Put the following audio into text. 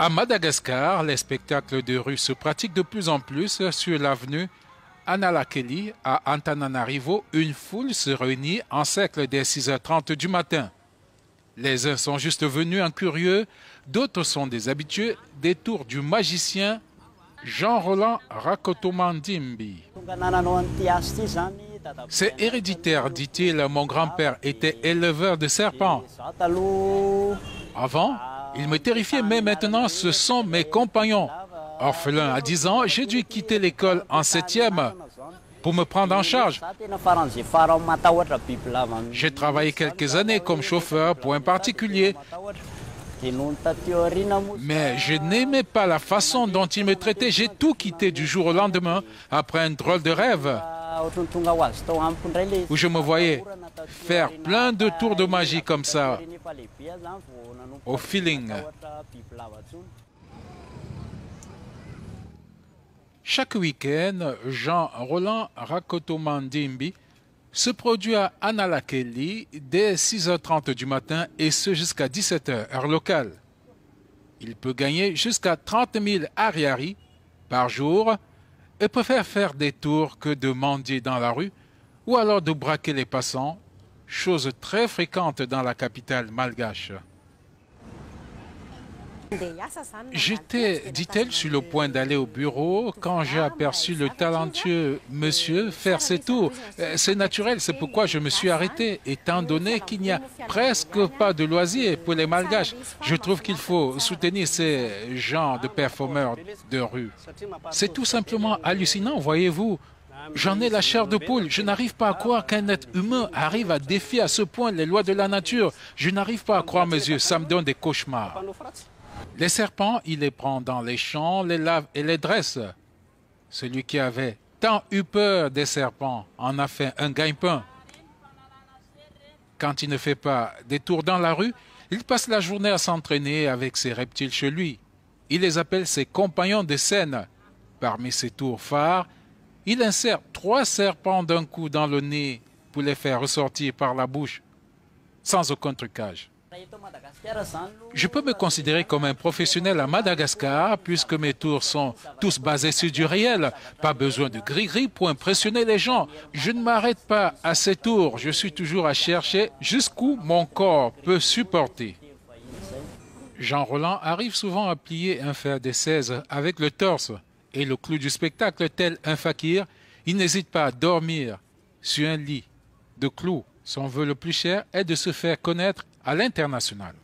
À Madagascar, les spectacles de rue se pratiquent de plus en plus sur l'avenue Analakeli à Antananarivo. Une foule se réunit en cercle dès 6h30 du matin. Les uns sont juste venus en curieux, d'autres sont des habitués des tours du magicien Jean-Roland Rakotomandimbi. C'est héréditaire, dit-il, mon grand-père était éleveur de serpents. Avant, il me terrifiait, mais maintenant, ce sont mes compagnons. Orphelin à 10 ans, j'ai dû quitter l'école en 7e pour me prendre en charge. J'ai travaillé quelques années comme chauffeur pour un particulier, mais je n'aimais pas la façon dont il me traitait. J'ai tout quitté du jour au lendemain après un drôle de rêve où je me voyais faire plein de tours de magie comme ça, au feeling. Chaque week-end, Jean-Roland Rakotomandimbi se produit à Analakeli dès 6h30 du matin et ce jusqu'à 17h, heure locale. Il peut gagner jusqu'à 30 000 ariari par jour et préfère faire des tours que de mendier dans la rue ou alors de braquer les passants, chose très fréquente dans la capitale malgache. J'étais, dit-elle, sur le point d'aller au bureau quand j'ai aperçu le talentueux monsieur faire ses tours. C'est naturel, c'est pourquoi je me suis arrêté, étant donné qu'il n'y a presque pas de loisirs pour les malgaches. Je trouve qu'il faut soutenir ces genres de performeurs de rue. C'est tout simplement hallucinant, voyez-vous. J'en ai la chair de poule. Je n'arrive pas à croire qu'un être humain arrive à défier à ce point les lois de la nature. Je n'arrive pas à croire mes yeux, ça me donne des cauchemars. Les serpents, il les prend dans les champs, les lave et les dresse. Celui qui avait tant eu peur des serpents en a fait un gagne-pain. Quand il ne fait pas des tours dans la rue, il passe la journée à s'entraîner avec ses reptiles chez lui. Il les appelle ses compagnons de scène. Parmi ses tours phares, il insère 3 serpents d'un coup dans le nez pour les faire ressortir par la bouche, sans aucun trucage. Je peux me considérer comme un professionnel à Madagascar puisque mes tours sont tous basés sur du réel. Pas besoin de gris-gris pour impressionner les gens. Je ne m'arrête pas à ces tours. Je suis toujours à chercher jusqu'où mon corps peut supporter. Jean-Roland arrive souvent à plier un fer de 16 avec le torse et le clou du spectacle tel un fakir. Il n'hésite pas à dormir sur un lit de clous. Son vœu le plus cher est de se faire connaître à l'international.